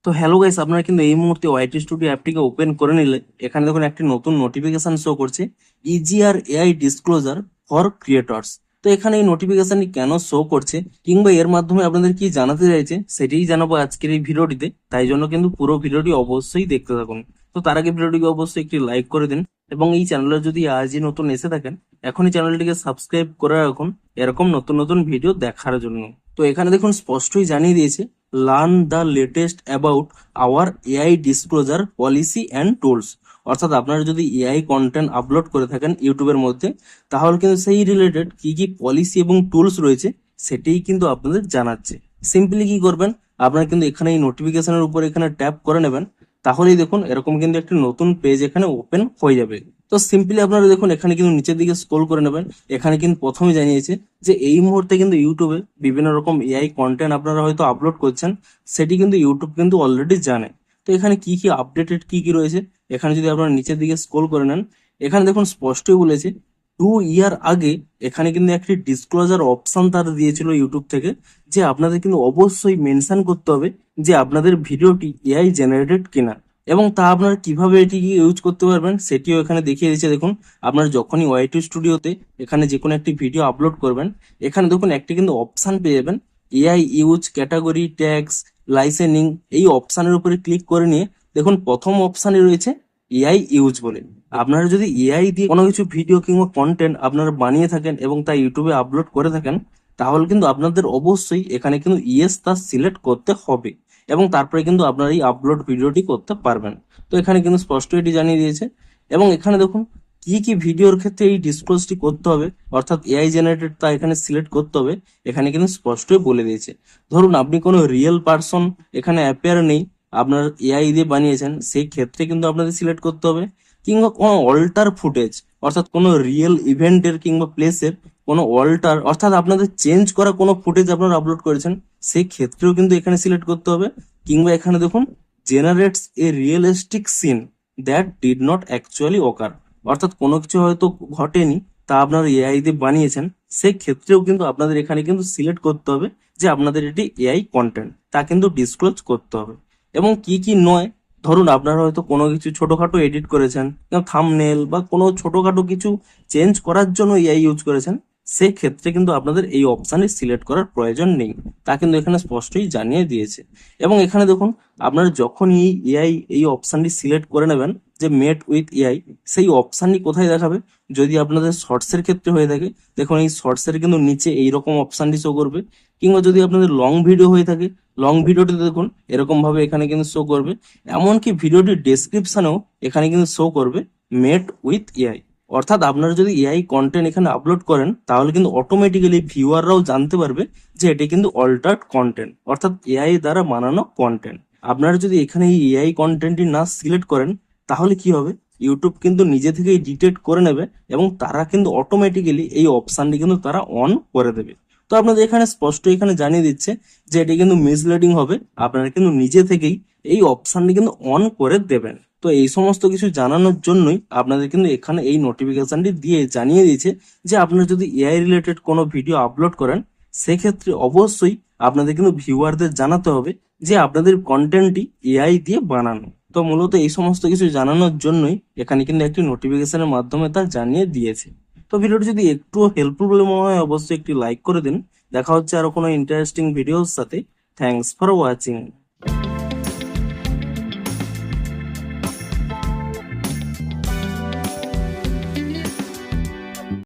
তো hello guys, আপনারা কিন্তু এই মুহূর্তে ওয়াইটি স্টুডিও অ্যাপটিকে ওপেন করে নিলে এখানে দেখুন একটি নতুন নোটিফিকেশন শো করছে, ইজিআর এআই ডিসক্লোজার ফর ক্রিয়েটর্স। তো এখানে এই নোটিফিকেশনটি কেন শো করছে কিংবা এর মাধ্যমে আপনাদের কি জানাতে চাইছে সেটাই জানাবো আজকের এই ভিডিওটিতে। তাই জন্য কিন্তু পুরো ভিডিওটি অবশ্যই দেখতে থাকুন। তো তার আগে ভিডিওটিকে অবশ্যই একটি লাইক করে দিন এবং এই চ্যানেলে যদি আজই নতুন এসে থাকেন এখনই চ্যানেলটিকে সাবস্ক্রাইব করে রাখুন এরকম নতুন নতুন ভিডিও দেখার জন্য। তো এখানে দেখুন স্পষ্টই জানিয়ে দিয়েছে, learn the latest about our AI disclosure policy and tools. অর্থাৎ আপনারা যদি এআই কন্টেন্ট আপলোড করে থাকেন ইউটিউবের মধ্যে, তাহলে কিন্তু সেই রিলেটেড কি কি পলিসি এবং টুলস রয়েছে সেটাই কিন্তু আপনাদের জানাচ্ছে। সিম্পলি কি করবেন, আপনারা কিন্তু এখানে এই নোটিফিকেশনের উপর এখানে ট্যাপ করে নেবেন, তাহলেই দেখুন এরকম কিন্তু একটি নতুন পেজ এখানে ওপেন হয়ে যাবে। তো সিম্পলি আপনারা দেখুন এখানে কিন্তু নিচের দিকে স্ক্রল করে নেবেন। এখানে কিন্তু প্রথমে জানিয়েছে যে এই মুহূর্তে কিন্তু ইউটিউবে বিভিন্ন রকম এআই কন্টেন্ট আপনারা হয়তো আপলোড করছেন, সেটি কিন্তু ইউটিউব কিন্তু অলরেডি জানে। তো এখানে কি কি আপডেটেড কি কি রয়েছে এখানে যদি আপনারা নিচের দিকে স্ক্রল করে নেন, এখানে দেখুন স্পষ্টই বলেছে 2 ইয়ার আগে এখানে কিন্তু একটি ডিসক্লোজার অপশন তারা দিয়েছিল ইউটিউব থেকে, যে আপনাদের কিন্তু অবশ্যই মেনশন করতে হবে যে আপনাদের ভিডিওটি এআই জেনারেটেড কিনা, এবং তা আপনারা কিভাবে এটি ইউজ করতে পারবেন সেটিও এখানে দেখিয়ে দিচ্ছে। দেখুন আপনারা যখনই ওয়াইটি স্টুডিওতে এখানে যে কোনো একটি ভিডিও আপলোড করবেন, এখানে দেখুন একটি কিন্তু অপশন পেয়ে যাবেন, এআই ইউজ ক্যাটাগরি ট্যাগস লাইসেনিং। এই অপশনের উপরে ক্লিক করে নিয়ে দেখুন প্রথম অপশনে রয়েছে এআই ইউজ বলে। আপনারা যদি এআই দিয়ে কোনো কিছু ভিডিও কিংবা কন্টেন্ট আপনারা বানিয়ে থাকেন এবং তা ইউটিউবে আপলোড করে থাকেন, তাহলে কিন্তু আপনাদের অবশ্যই এখানে কিন্তু ইয়েস তা সিলেক্ট করতে হবে এবং তারপরে কিন্তু আপনারা এই আপলোড ভিডিওটি করতে পারবেন। তো এখানে কিন্তু স্পষ্ট এটি জানিয়ে দিয়েছে। এবং এখানে দেখুন কি কি ভিডিওর ক্ষেত্রে এই ডিসক্লোজটি করতে হবে, অর্থাৎ এআই জেনারেটেড তা এখানে সিলেক্ট করতে হবে, এখানে কিন্তু স্পষ্টই বলে দিয়েছে। ধরুন আপনি কোনো রিয়েল পার্সন এখানে অ্যাপেয়ার নেই, আপনার এআই দিয়ে বানিয়েছেন, সেই ক্ষেত্রে কিন্তু আপনাদের সিলেক্ট করতে হবে। কিংবা কোনো অল্টার ফুটেজ, অর্থাৎ কোনো রিয়েল ইভেন্টের কিংবা প্লেসের কোনো অল্টার, অর্থাৎ আপনাদের চেঞ্জ করা কোনো ফুটেজ আপনারা আপলোড করেছেন, সেই ক্ষেত্রেও কিন্তু এখানে সিলেক্ট করতে হবে। কিংবা এখানে দেখুন generates a realistic scene that did not actually occur, অর্থাৎ কোনো কিছু হয়তো ঘটেনি তা আপনারা এআই দিয়ে বানিয়েছেন, সেই ক্ষেত্রেও কিন্তু আপনাদের এখানে কিন্তু সিলেক্ট করতে হবে যে আপনাদের এটি এআই কন্টেন্ট, তা কিন্তু ডিসক্লোজ করতে হবে। এবং কি কি নয়, ধরুন আপনারা হয়তো কোনো কিছু ছোটখাটো এডিট করেছেন, থাম্বনেল বা কোনো ছোটখাটো কিছু চেঞ্জ করার জন্য এআই ইউজ করেছেন, সেই ক্ষেত্রে কিন্তু আপনাদের এই অপশানে সিলেক্ট করার প্রয়োজন নেই, তা কিন্তু এখানে স্পষ্টই জানিয়ে দিয়েছে। এবং এখানে দেখুন আপনারা যখন এই অপশানটি সিলেক্ট করে নেবেন যে মেট উইথ এআই, সেই অপশানটি কোথায় দেখাবে, যদি আপনাদের শর্টসের ক্ষেত্রে হয়ে থাকে দেখুন এই শর্টসের কিন্তু নিচে এইরকম অপশানটি শো করবে। কিংবা যদি আপনাদের লং ভিডিও হয়ে থাকে, লং ভিডিওটি দেখুন এরকম ভাবে এখানে কিন্তু শো করবে। এমনকি ভিডিওটির ডেসক্রিপশনেও এখানে কিন্তু শো করবে মেট উইথ এআই। অর্থাৎ আপনারা যদি এআই কন্টেন্ট এখানে আপলোড করেন, তাহলে কিন্তু অটোমেটিক্যালি ভিউয়াররাও জানতে পারবে যে এটি কিন্তু অল্টার্ড কন্টেন্ট, অর্থাৎ এআই দ্বারা বানানো কন্টেন্ট। আপনারা যদি এখানে এই এআই কন্টেন্টটি না সিলেক্ট করেন, তাহলে কি হবে, ইউটিউব কিন্তু নিজে থেকেই ডিটেক্ট করে নেবে এবং তারা কিন্তু অটোমেটিক্যালি এই অপশানটি কিন্তু তারা অন করে দেবে। তো আপনাদের এখানে স্পষ্ট এখানে জানিয়ে দিচ্ছে যে এটি কিন্তু মিসলিডিং হবে, আপনারা কিন্তু নিজে থেকেই এই অপশানটি কিন্তু অন করে দেবেন। তো এই সমস্ত কিছু জানানোর জন্যই আপনাদের কিন্তু এখানে এই নোটিফিকেশনটি দিয়ে জানিয়ে দিয়েছে যে আপনারা যদি এআই রিলেটেড কোনো ভিডিও আপলোড করেন, সেক্ষেত্রে অবশ্যই আপনাদের কিন্তু ভিউয়ারদের জানাতে হবে যে আপনাদের কন্টেন্টটি এআই দিয়ে বানানো। তো মূলত এই সমস্ত কিছু জানানোর জন্যই এখানে কিন্তু একটি নোটিফিকেশনের মাধ্যমে তা জানিয়ে দিয়েছে। তো ভিডিওটি যদি একটু হেল্পফুল বলে মনে হয় অবশ্যই একটি লাইক করে দিন। দেখা হচ্ছে আরো কোনো ইন্টারেস্টিং ভিডিওর সাথে। Thanks for watching.